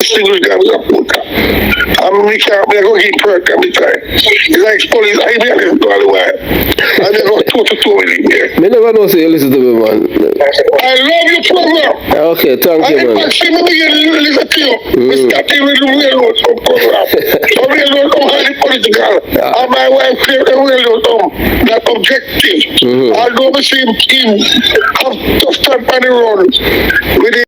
distinguished guy was a puta. We can't go get perk every time. It's like police, I hear this all the while. I just go 2 to 2 with him here. Me never know say you listen to me, man. I love your program. Okay, thank you, man. I see me listen to you. Mr. T with the railroad program. So railroad come highly political. And my wife clear the railroad that objective. Although we see him have tough time on the road with it.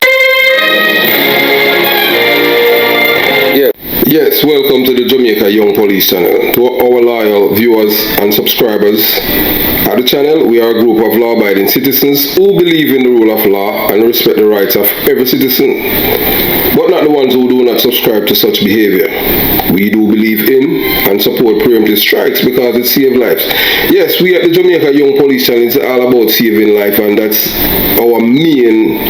Yes, welcome to the Jamaica Young Police channel. To our loyal viewers and subscribers at the channel, we are a group of law-abiding citizens who believe in the rule of law and respect the rights of every citizen, but not the ones who do not subscribe to such behavior. We do believe in and support preemptive strikes because it saves lives. Yes, we at the Jamaica Young Police channel is all about saving life, and that's our main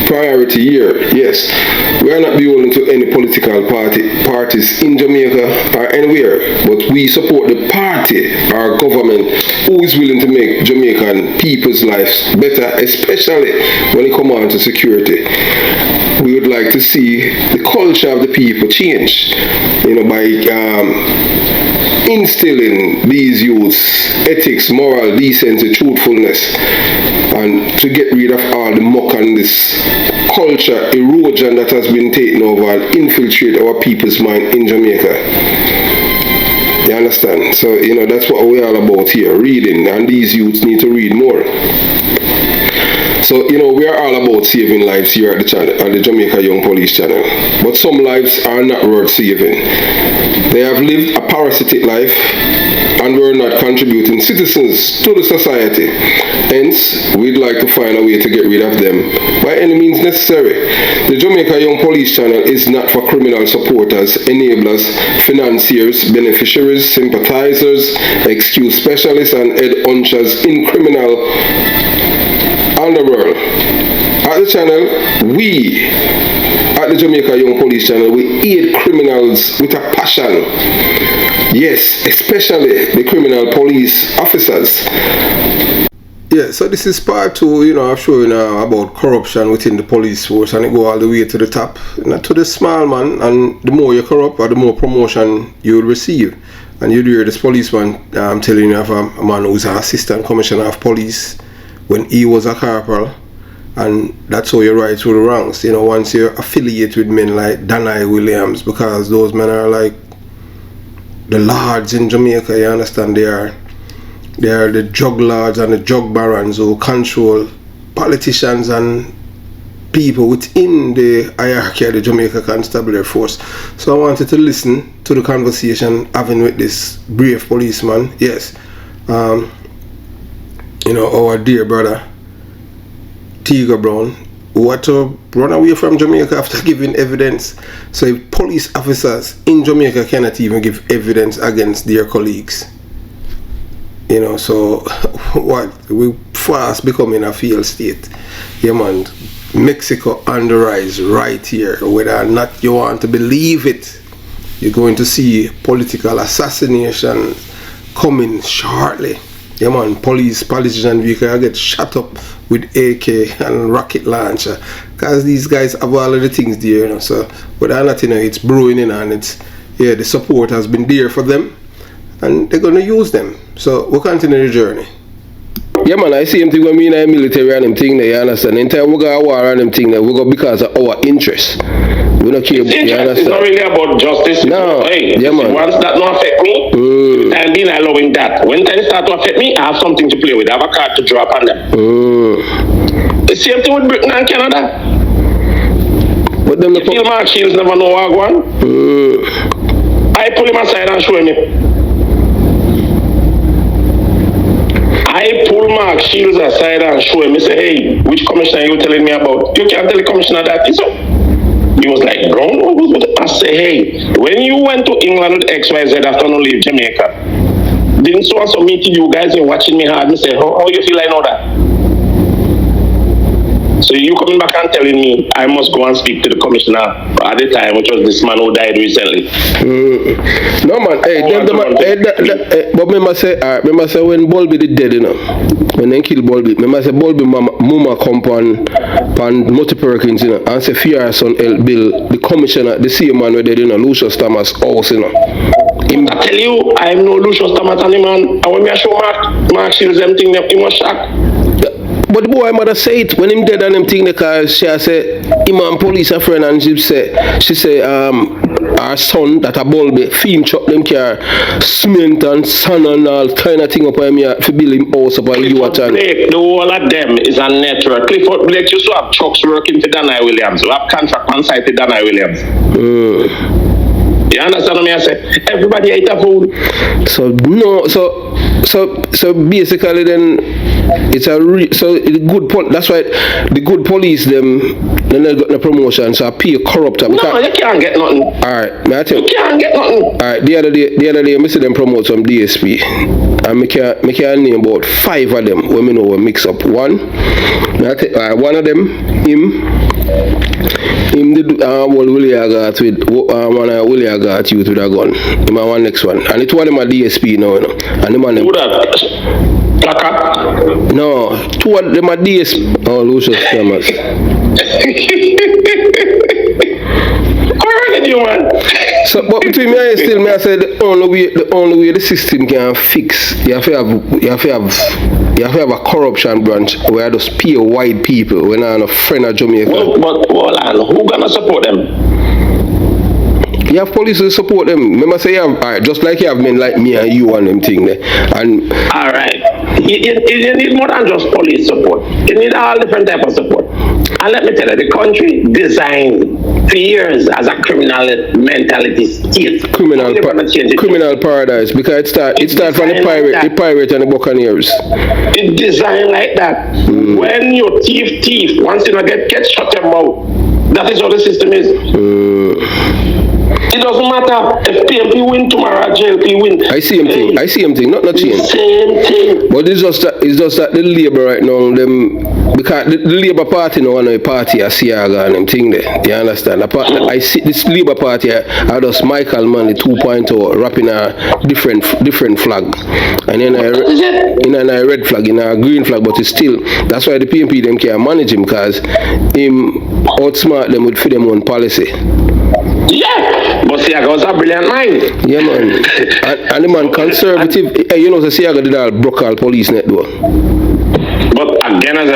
priority here. Yes, we are not beholden to any political parties in Jamaica or anywhere, but we support the party or government who is willing to make Jamaican people's lives better, especially when it comes on to security. We would like to see the culture of the people change, by instilling these youths ethics, moral, decency, truthfulness, and to get rid of all the muck and this culture erosion that has been taken over and infiltrate our people's mind in Jamaica. You understand? So, that's what we're all about here, reading, and these youths need to read more. So, we are all about saving lives here at the channel, on the Jamaica Young Police channel. But some lives are not worth saving. They have lived a parasitic life and were not contributing citizens to the society. Hence, we'd like to find a way to get rid of them by any means necessary. The Jamaica Young Police channel is not for criminal supporters, enablers, financiers, beneficiaries, sympathizers, excuse specialists, and head hunchers in criminal underworld. At the channel, we at the Jamaica Young Police channel, we aid criminals with a passion. Yes, especially the criminal police officers. Yeah, so this is part 2, I'm showing about corruption within the police force, and it go all the way to the top, not to the small man, and the more you corrupt, or the more promotion you will receive. And you'll hear this policeman telling you of a man who's an assistant commissioner of police when he was a corporal, and that's how you rise through the ranks, once you affiliate with men like Danai Williams, because those men are like the lords in Jamaica, you understand? They are the drug lords and the drug barons who control politicians and people within the hierarchy of the Jamaica Constabulary Force. So I wanted to listen to the conversation having with this brave policeman. Yes, our dear brother Tiger Brown, who had to run away from Jamaica after giving evidence. So if police officers in Jamaica cannot even give evidence against their colleagues, so what? We fast becoming a failed state. Yeah, man. Mexico on the rise right here. Whether or not you want to believe it, you're going to see political assassination coming shortly. Yeah, man. Politician vehicle get shot up with AK and rocket launcher, because these guys have all of the things there, so whether or not it's brewing in, and the support has been there for them, and they're gonna use them. So we'll continue the journey. Yeah, man, I see him thing when we in the military and them thing there, you understand? In time we go to war and them thing there, we go because of our interest. We don't care, you understand? It's not really about justice. No, yeah, man. Once that don't affect me, I'm being allowing that. When things start to affect me, I have something to play with. I have a card to draw upon them. The same thing with Britain and Canada. But them Phil Mark Shields never know what I want. I pull him aside and show him. I pull Mark Shields aside and show him. I say, hey, which commissioner are you telling me about? You can't tell the commissioner that. He was like, Brown? I say, hey, when you went to England with XYZ after no leave Jamaica, didn't so-and-so meet you guys and watching me hard? I say, how you feel I know that? So you coming back and telling me I must go and speak to the commissioner at the time, which was this man who died recently. No man, but me must say when Bulby did dead, when they kill Bulby, me must say Bulby Muma come pan multi-Perkins, you know, and say fear son help build the commissioner, the same man where they did Lucius Thomas house, you know. I tell you, I am no Lucius Thomas and man. And when me show Mark Shields them thing, he was shocked. But the boy mother say it when him dead and them thing because she say him and police a friend and she say our son that a bulb film chop them car cement and sun and all kind of thing up on me to build him house up on you at the whole of them is a network. Clifford Blake used to have trucks working for Danai Williams. We have contract on site to Danai Williams. You understand what I say? Everybody ate a fool. So no, so basically then it's a the good that's why the good police them then they got the promotion, so I pay corrupter. No, you can't get nothing. Alright, I tell you. You can't get nothing. Alright, the other day I see them promote some DSP. And I can name about 5 of them when we know we mix up. One of them, him did Willie Agat with one Willie Agat youth with a gun. Him one next one. And it's one of them a DSP now, you know. And the man them. Who that? Plaka? No, 2 of them are DSP. Oh, Lucius Thomas. You, man. So, but between me and still, I said the only way the system can fix, you have to have a corruption branch where just pay white people when I'm a friend of Jamaica. But hold on, who gonna support them? You have police to support them. Remember, say you have, alright, just like you have men like me and you and them thing there. And alright, you need more than just police support. You need all different type of support. And let me tell you, the country designed for years as a criminal mentality state. Criminal paradise, because it start from the pirate and the buccaneers. It's designed like that. When you thief, once you don't get shut them out. That is how the system is. It doesn't matter if PMP win tomorrow, JLP win. I see him thing, not change. Same thing. But it's just that the Labour right now, them because the Labour Party no one a party a Siaga and them thing there. You understand? I see this Labour Party I just Michael Manley 2.0 wrapping a different flag. And then a red flag, in a green flag, but it's still that's why the PMP them can't manage him because him outsmart them with them own policy. Yeah, but Siaga was a brilliant mind. Yeah, man. and the man conservative. You know, the Siaga did all broke all police network. But again, as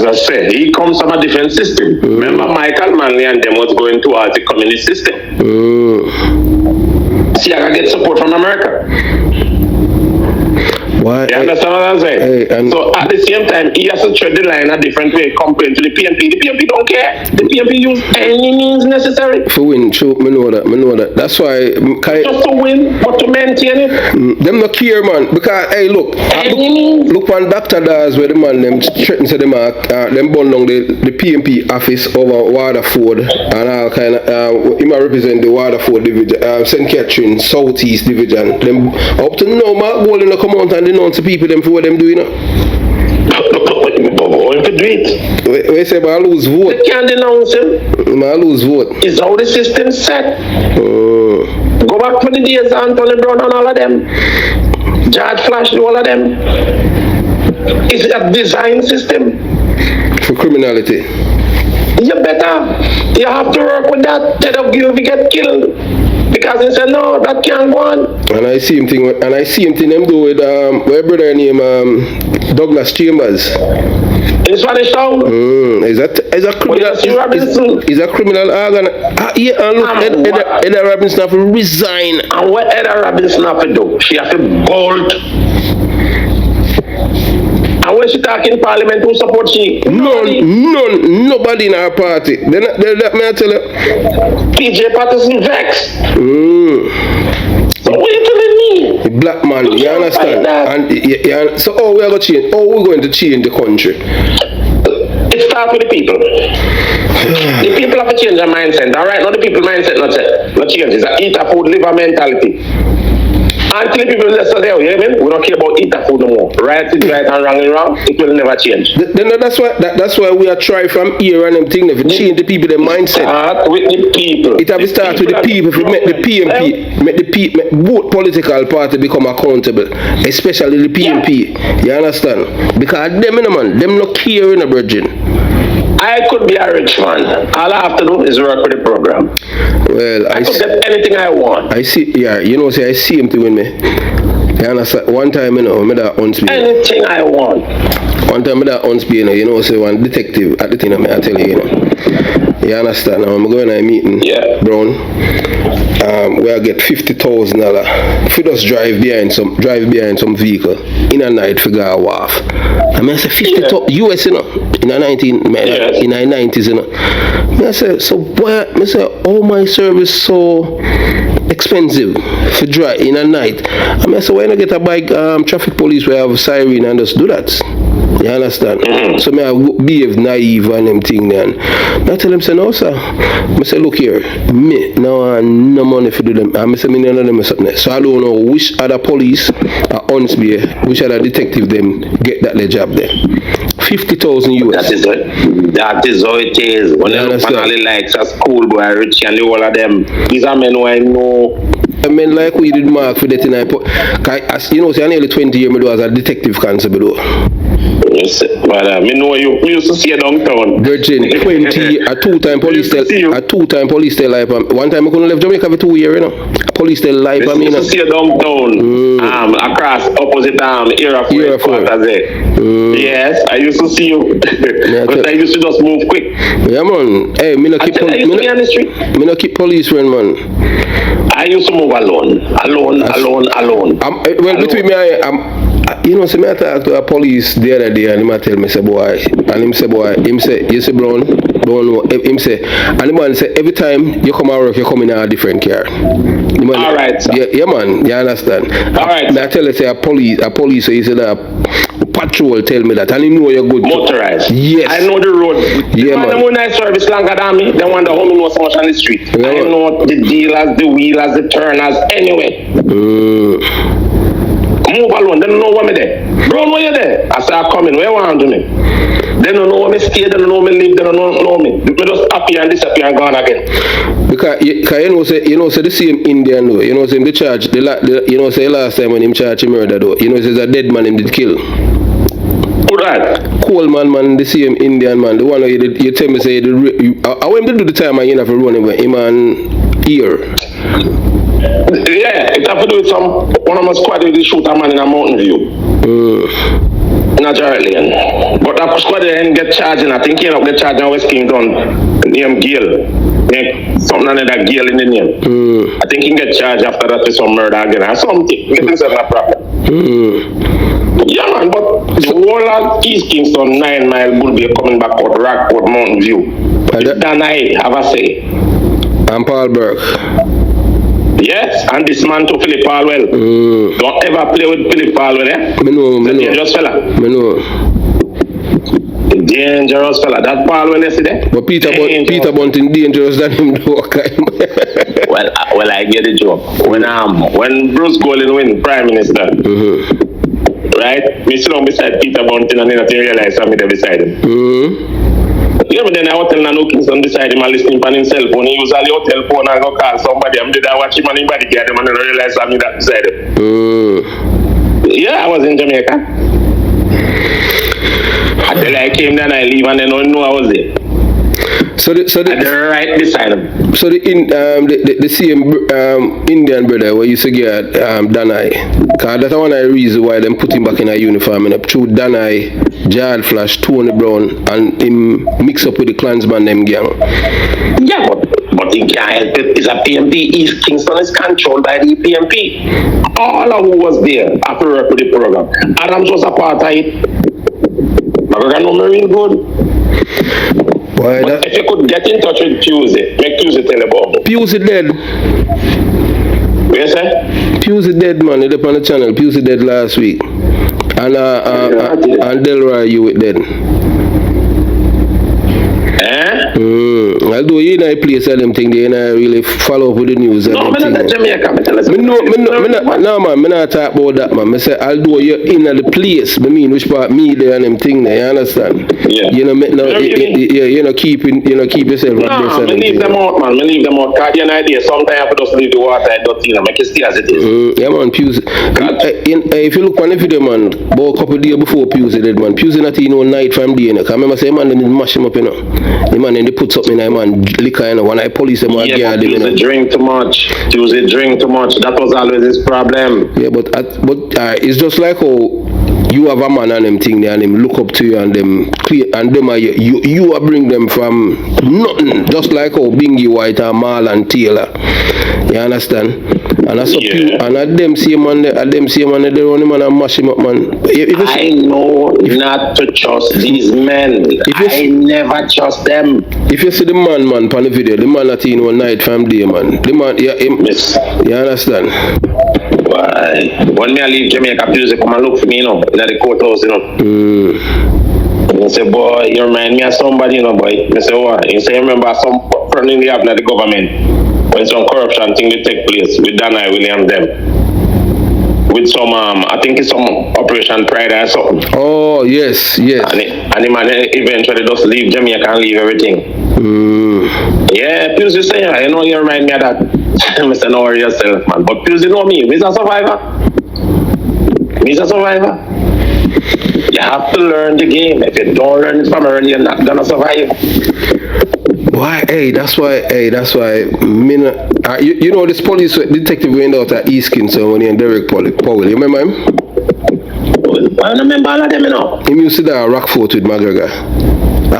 I say, he comes from a different system. Remember, Michael Manley and them was going towards the communist system. Siaga gets support from America. Why? You understand what I'm saying? So at the same time, he has to tread the line a different way compared to the PMP. The PMP don't care. The PMP use any means necessary. For win, true, me know that. That's why just to win, but to maintain it. Them not care, man. Because hey, look on Dr. Daz where the man them threaten to them burn down the PMP office over Waterford and all kind of he might represent the Waterford division, St. Catherine Southeast division. Them up to now, Mark Gold in the come out and denounce the people them for what them doing. Going to do it. We say, I lose vote. They can't denounce him. I lose vote. It's how the system set. Go back to the days of Anthony Brown and all of them. George Flash, all of them. It's a design system. For criminality. You better. You have to work with that. Instead of you get killed. Because they said no, that can't go on. And I see him thing them do with my brother named Douglas Chambers. In Spanish Town. Is a criminal? Is a criminal organ? Yeah, and look, Edda Robinson have to resign. And what Edda Robinson have to do? She have to bolt. And when she talk in Parliament, who support she? Nobody in our party. They may I tell you. PJ Patterson vex. So what are you telling me? The black man, you understand? And so we are going to change. We're going to change the country. It starts with the people. The people have to change their mindset. All right, not the people mindset not change. It's a eat a food, live a mentality. Until people just say, oh, yeah, man, we don't care about eating food no more. Right is right and wrong is wrong. It will never change. Then that's why we are trying from here and them thing to change the people their mindset. Start with the people. It have to start with the people. If we make the PMP, make both political parties become accountable, especially the PMP. Yeah. You understand? Because them, man, them not care in a virgin. I could be a rich man. All I have to do is work with the program. Well, I could get anything I want. I see, yeah, I see him to win me. You understand? One time, me that unspeak. Anything I want. One time, me that unspeak, say one detective at the thing, I tell you, You understand? Now, I'm going to a meeting, Brown. Where I get $50,000 if you just drive behind some vehicle in a night for go off. I mean, I say 50,000 US, in the 90s, I say, so why? I say, all my service so expensive for drive in a night. I mean, so why not get a bike traffic police where I have a siren and just do that? You understand? Mm-hmm. So I behave naive and them thing then. I tell them, say, no, sir. I say, look here, me now no money for do them. I say, me none of them something. So I don't know which other police are Hornsby, which other detective them get that their job there. 50,000 US. That is how it is. When you look on likes a schoolboy, Richie and all of them, these are men who I know. I mean, like we did mark for that in say I nearly 20 years ago as a detective constable. Yes, but me know you used to see you downtown. Virgin, 20, a two-time police tell life. One time I couldn't leave Jamaica for 2 years, Police tell life. I used to see you downtown, across opposite era quarters there. Yes, I used to see you. But I used to just move quick. Yeah, man. Hey, me not keep police friend, man. I used to move alone. Well, between me, so me I talk to a police the other day and him tell me, say, boy, and him say, you say, Brown, him say, and the man say, every time you come out work, you come in a different car. Man, all right, sir. Yeah, man, you understand? All right. I tell you, say, a police, so he said, patrol tell me that, and he know you're good. Motorized. Yes. I know the road. Yeah, man. The one I service longer than me, they wonder how me know so much on the street. Yeah, I know the dealers, the wheelers, the turners, anyway. Move alone, they don't know what me there. Brown, where you there? I say, I come in, where you want to me? They don't know where me stay, they don't know me live, they don't know me. They just appear and disappear and gone again. Because say the same Indian though, say the charge, say last time when him charge him murder though, say a dead man him did kill. Who that? Coleman man, the same Indian man, the one who you tell me say, I want him to do the time and you have to run him and ear. Yeah, it have to do with one of my squad who shoot a man in a Mountain View. In a Jarrett Lane. But that squad didn't get charged, and I think he ended up get charged in West Kingdom. Name Gale. Something under that Gale in the name. I think he get charged after that with some murder again or something. Get himself in a problem. Yeah, man, but the whole of East Kingston 9 Mile would be coming back out Rockport, Mountain View. Dan I have a say. I'm Paul Burke. Yes, and this man to Philip Palwell. Don't ever play with Philip Palwell, Me know. Dangerous fella. Me know. Dangerous fella. That Palwell yesterday. But Peter Bunting dangerous than him though. well, I get the joke. When Bruce Golding win Prime Minister, right? Me sit down beside Peter Bunting and then I realize I'm there beside him. Yeah, but then I hotel and no Kingston beside him and listening on his cell phone. He use all the hotel phone and go call somebody. I'm there watch him and anybody get him and then I realize I'm that beside him. Yeah, I was in Jamaica. Until I came there and I leave and then I know I was there. So the right beside him. So the same Indian brother where you say get Danai, cause that's one of the reasons why them put him back in a uniform and through Danai, Jad Flash, Tony Brown, and him mix up with the Klansman them gang. Yeah, but he can't help it. It's a PMP. East Kingston is controlled by the PMP. All of who was there after work with the program. Adams was a part of it. But we got no Marine good. Why but if you could get in touch with Pusey, make Pusey tell about it. Pusey dead. What you say? Pusey dead, man. He's up on the channel. Pusey dead last week. And Delroy, you with dead. Although you know, place of them thing, they not really follow up with the news. No, I'm not Jamaica. No, man, me not talk about that, man. Me say, although you're in the place, I mean, which part media and them thing there, you understand? Yeah. You know, keep yourself No, me leave them out, man. Me leave them out. Cause you know, idea. Sometimes I just leave the water and don't, make it stay as it is. Yeah, man, Pusey. If you look on the video, man, about a couple of days before Pusey did, man, Pusey not in no night from day, you know. Cause I remember saying, man, they mash him up, you know. The man, then they put something in, man, liquor, you know. When I police them, yeah, but Pusey drink too much. Pusey drink too much. That was always his problem. Yeah, but it's just like how you have a man and them thing there and them look up to you and them clear and them are you are bring them from nothing, just like how Bingy White and Marl and Taylor. You understand? And that's and at them same man they run him and mash him up, man. I know not to trust these men. I never trust them. If you see the man on the video, the man that in one night from day, man. The man you understand? Why? When me I leave Jamaica, Pusey come and look for me, you know, in the courthouse, you know. He say, boy, you remind me of somebody, you know, boy. I say, what? He say, you remember some friendly happened at the government when some corruption thing will take place with Danai Williams them. With some, I think it's some Operation Pride or something. Oh, yes. And the man eventually just leave Jamaica and leave everything. Yeah, Pusey say, you know, you remind me of that. Mr. Know yourself, man. But Pusey know me. Me's a survivor. You have to learn the game. If you don't learn it from early, you're not gonna survive. Why? That's why. You know this police detective went out at East Kingston when he and Derek Powell. You remember him? I don't remember all of them, you know. He used to die at Rockfort with McGregor. We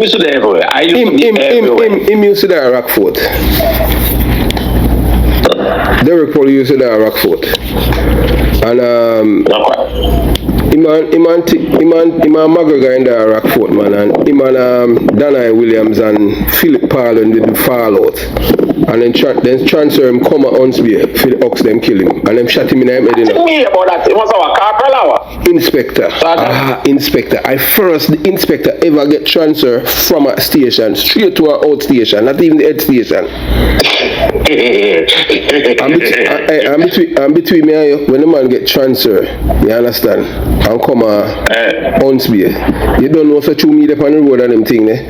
used to die everywhere. Him used to die at Rockfort. Derek Powell used to die at Rockfort. And him and McGregor in the Rockfort, man, and him and Danai Williams and Philip Parlin did fall out. And then transfer him come at Hunsby, Philip Ox them kill him. And them shot him in the head, you know. Tell me about that. It was our corporal. Inspector. Inspector. The inspector ever get transfer from a station straight to our out station, not even the head station. and between me and you, when the man get transfer, you understand, and come Hunsby, you don't know such me up on the road and them thing there.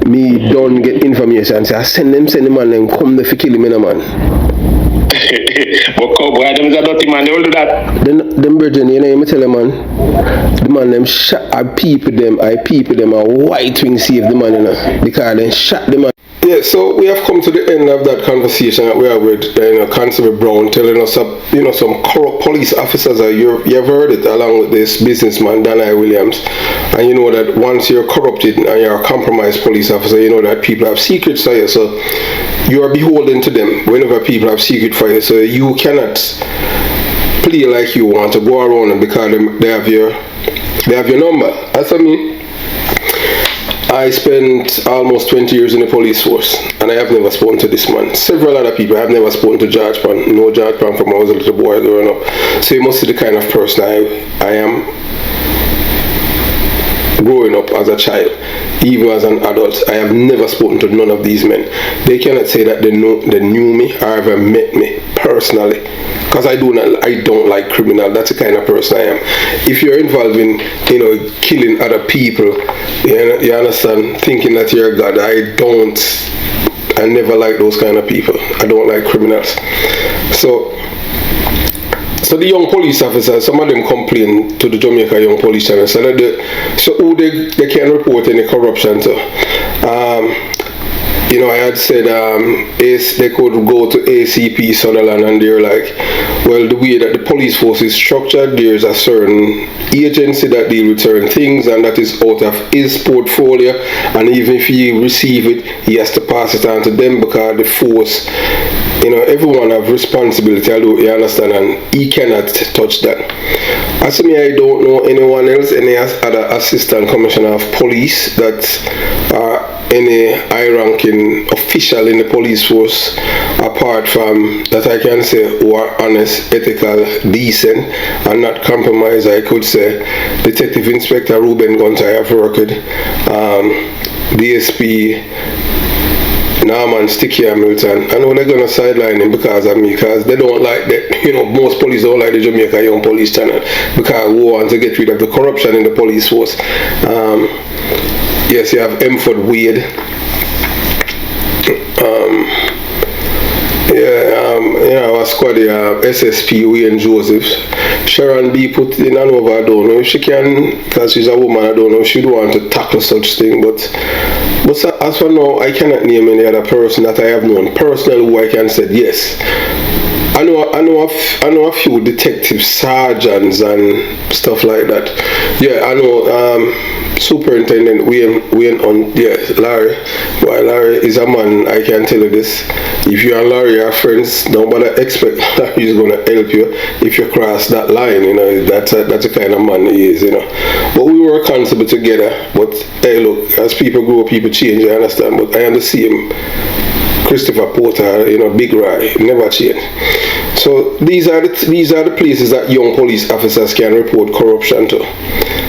Me don't get information, so I send the man them come there for kill him in a man. But cowboy, them is a dirty man, they will do that. Them virgin, you know, I tell them, man, the man them shot, I peep them, a white wing save the man, you know, because they shot the man. Yeah, so we have come to the end of that conversation that we had with Constable Brown telling us, some corrupt police officers. You've heard it along with this businessman Danai Williams, and you know that once you're corrupted and you're a compromised police officer, you know that people have secrets for you, so you are beholden to them whenever people have secrets for you. So you cannot play like you want to go around and because they have your number. That's what I mean. I spent almost 20 years in the police force, and I have never spoken to this man. Several other people, I have never spoken to George Pan. No George Pan from when I was a little boy growing up. So you must see the kind of person I am growing up as a child. Even as an adult, I have never spoken to none of these men. They cannot say that they knew me or ever met me personally. Because I don't like criminal. That's the kind of person I am. If you're involved in, killing other people, you understand, thinking that you're a god, I never like those kind of people. I don't like criminals. So the young police officers, some of them complain to the Jamaica Young Police Channel, so who they can report any corruption to. I had said they could go to ACP Sutherland and they're like, well, the way that the police force is structured, there's a certain agency that deals with certain things and that is out of his portfolio, and even if he receive it, he has to pass it on to them because the force, everyone have responsibility, you understand, and he cannot touch that. As for me, I don't know anyone else, any other assistant commissioner of police that any high-ranking official in the police force, apart from that I can say who are honest, ethical, decent, and not compromised. I could say Detective Inspector Ruben Gunter I have worked with. DSP Norman Sticky Hamilton. I know they're gonna sideline him because of me, because they don't like that. You know, most police don't like the Jamaica Young Police channel because we want to get rid of the corruption in the police force. Yes, you have Emford Wade. Our squad, SSP Wayne Joseph. Sharon B put in an over, I don't know if she can, because she's a woman, I don't know if she'd want to tackle such thing, but as for now, I cannot name any other person that I have known personally who I can say yes. I know a few detective sergeants and stuff like that. Yeah, I know Superintendent Wayne on, yes, Larry. Well, Larry is a man, I can tell you this. If you and Larry are friends, nobody expect that he's gonna help you if you cross that line, you know. That's the kind of man he is, you know. But we were comfortable together. But hey, look, as people grow, people change, I understand. But I am the same Christopher Porter, you know, Big Rai, never change. So these are the places that young police officers can report corruption to.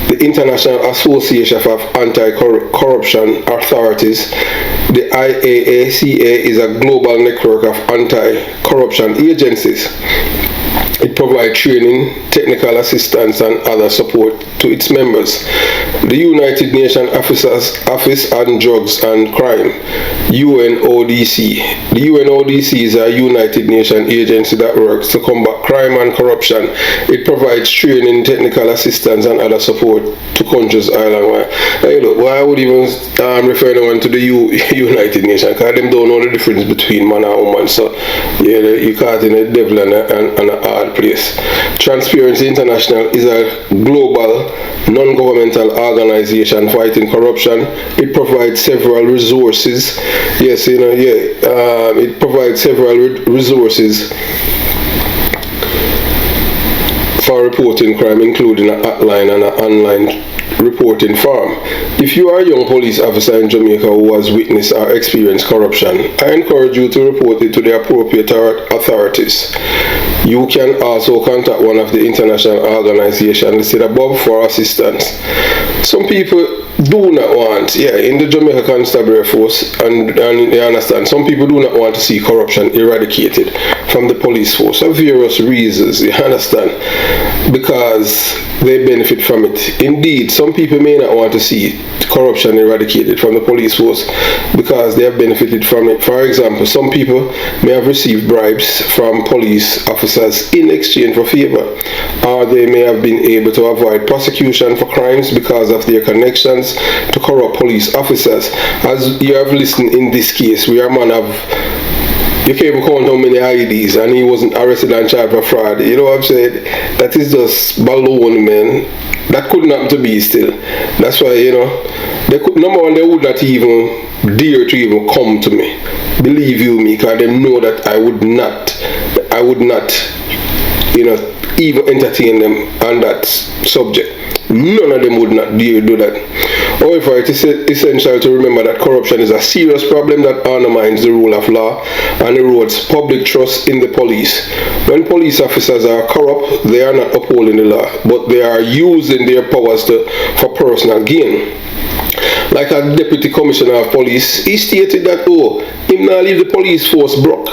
The International Association of Anti-Corruption Authorities, the IAACA, is a global network of anti-corruption agencies. It provides training, technical assistance, and other support to its members. The United Nations Office on Drugs and Crime, UNODC. The UNODC is a United Nations agency that works to combat crime and corruption. It provides training, technical assistance, and other support to countries island-wide. Hey, look, why would even refer anyone to the United Nations? Because them don't know the difference between man and woman. So, yeah, you caught in a devil and a hard place. Transparency International is a global non-governmental organization fighting corruption. It provides several resources. Yes, you know, it provides several resources for reporting crime, including an hotline and an online reporting form. If you are a young police officer in Jamaica who has witnessed or experienced corruption, I encourage you to report it to the appropriate authorities. You can also contact one of the international organizations listed above for assistance. Some people do not want, in the Jamaica Constabulary Force, and you understand, some people do not want to see corruption eradicated from the police force for various reasons, you understand, because they benefit from it. Indeed, some people may not want to see corruption eradicated from the police force because they have benefited from it. For example, some people may have received bribes from police officers in exchange for favor, or they may have been able to avoid prosecution for crimes because of their connections to corrupt police officers. As you have listened in this case, where a man you can't even count how many IDs and he wasn't arrested and charged for fraud. You know what I'm saying? That is just balloon, man. That couldn't happen to me still. That's why, you know, number one, they would not even dare to even come to me. Believe you me, because they know that I would not, you know, even entertain them on that subject. None of them would not dare do that. However, it is essential to remember that corruption is a serious problem that undermines the rule of law and erodes public trust in the police. When police officers are corrupt, they are not upholding the law, but they are using their powers for personal gain. Like a deputy commissioner of police, he stated that, him not leave the police force broke.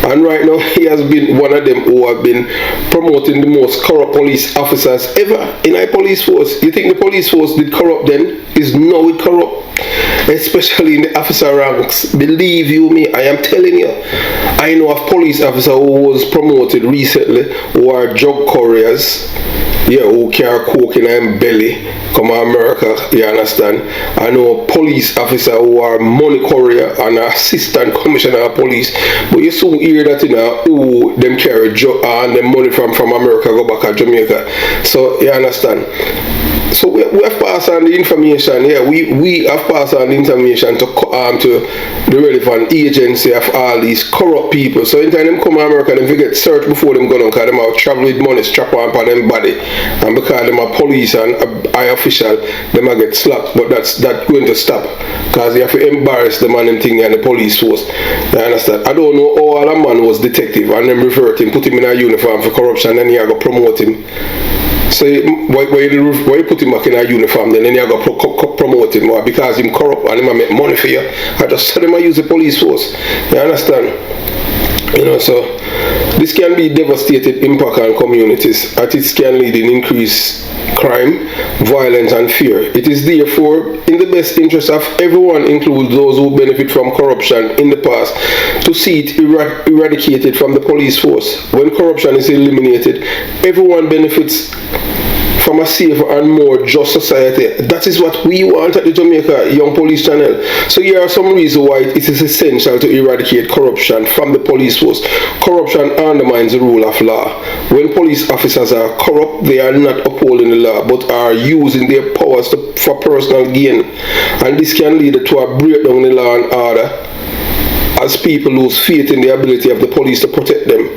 And right now, he has been one of them who have been promoting the most corrupt police officers ever in our police force. You think the police force did corrupt then? Is now it corrupt? Especially in the officer ranks. Believe you me, I am telling you. I know of police officer who was promoted recently who are drug couriers. Who carry coke in their belly, come to America, you understand? I know a police officer who are money courier and an assistant commissioner of police. But you soon hear that, you know, who them carry and them money from America go back to Jamaica. So, you understand? So we have passed on the information, we have passed on the information to the relevant agency of all these corrupt people. So anytime them come to America, them forget search before them go down, because them have travel with money strap on them body. And because them are police and high official, them are get slapped. But that's going to stop, because you have to embarrass the man and thing and the police force. You understand? I don't know how all a man was detective and then revert him, put him in a uniform for corruption, and then you go promote him. So why you put him back in a uniform, then you go promote him, or because him corrupt? corrupt and him make money for you. I just saw them use the police force. You understand? You know, so this can be devastating impact on communities, as it can lead in increased crime, violence and fear. It is therefore in the best interest of everyone, including those who benefit from corruption in the past, to see it eradicated from the police force. When corruption is eliminated, everyone benefits from a safer and more just society. That is what we want at the Jamaica Young Police Channel. So here are some reasons why it is essential to eradicate corruption from the police force. Corruption undermines the rule of law. When police officers are corrupt, they are not upholding the law, but are using their powers for personal gain. And this can lead to a breakdown in the law and order, as people lose faith in the ability of the police to protect them.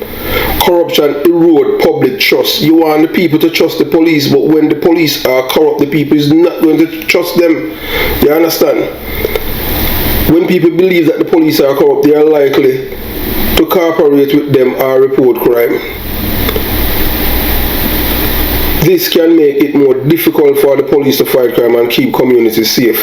Corruption erodes public trust. You want the people to trust the police, but when the police are corrupt, the people is not going to trust them. You understand? When people believe that the police are corrupt, they are likely to cooperate with them or report crime. This can make it more difficult for the police to fight crime and keep communities safe.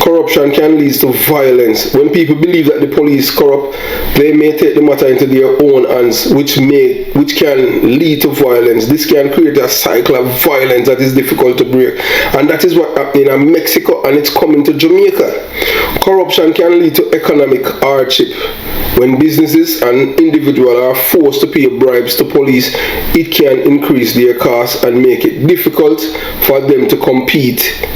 Corruption can lead to violence. When people believe that the police is corrupt, they may take the matter into their own hands, which can lead to violence. This can create a cycle of violence that is difficult to break. And that is what happened in Mexico, and it's coming to Jamaica. Corruption can lead to economic hardship. When businesses and individuals are forced to pay bribes to police, it can increase their costs and make it difficult for them to compete.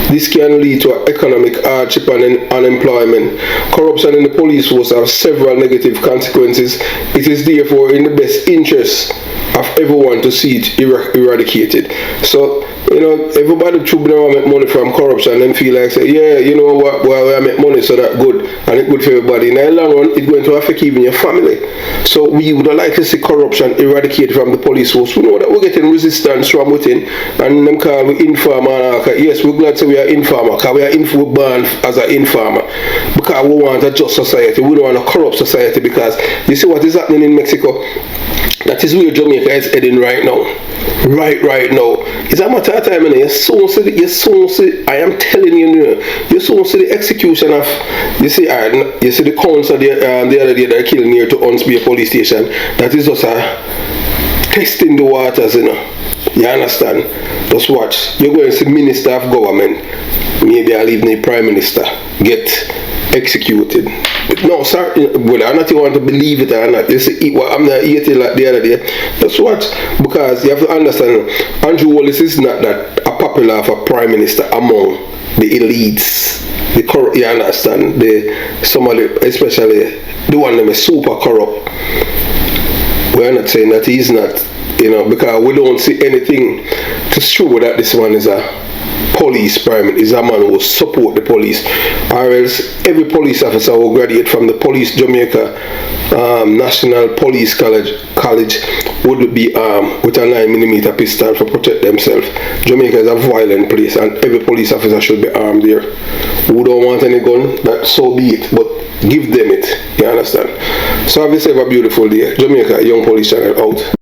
This can lead to economic hardship and unemployment. Corruption in the police force has several negative consequences. It is therefore in the best interest of everyone to see it eradicated. So, you know, everybody should make money from corruption and feel like, say, yeah, you know what, well, I make money, so that's good, and it's good for everybody. In the long run, it's going to affect even your family. So we would like to see corruption eradicated from the police force. We know that we're getting resistance from within, and them call we informer. Yes, we're glad to say we are informer, because we are born as an informer, because we want a just society. We don't want a corrupt society, because you see what is happening in Mexico. That is where Jamaica is heading right now. Right now. It's a matter of time, you soon see, I am telling you, you soon see the execution of, you see the council the other day that killed near to Unsby police station. That is just a testing the waters, you know. You understand? Just watch. You're going to see Minister of Government, maybe I'll even the Prime Minister, get executed. No, sir, well, I'm not want to believe it or not. You see, well, I'm not eating like the other day. That's what, because you have to understand, Andrew Wallace is not that a popular for Prime Minister among the elites. You understand? Somebody, especially the one that is super corrupt. We're not saying that he's not, you know, because we don't see anything to show that this one is a police prime, is a man who will support the police, or else every police officer will graduate from the Police Jamaica National Police College would be armed with a 9mm pistol for protect themselves. Jamaica is a violent place, and every police officer should be armed there. Who don't want any gun, that so be it, but give them it. You understand? So have yourself a beautiful day. Jamaica Young Police Channel out.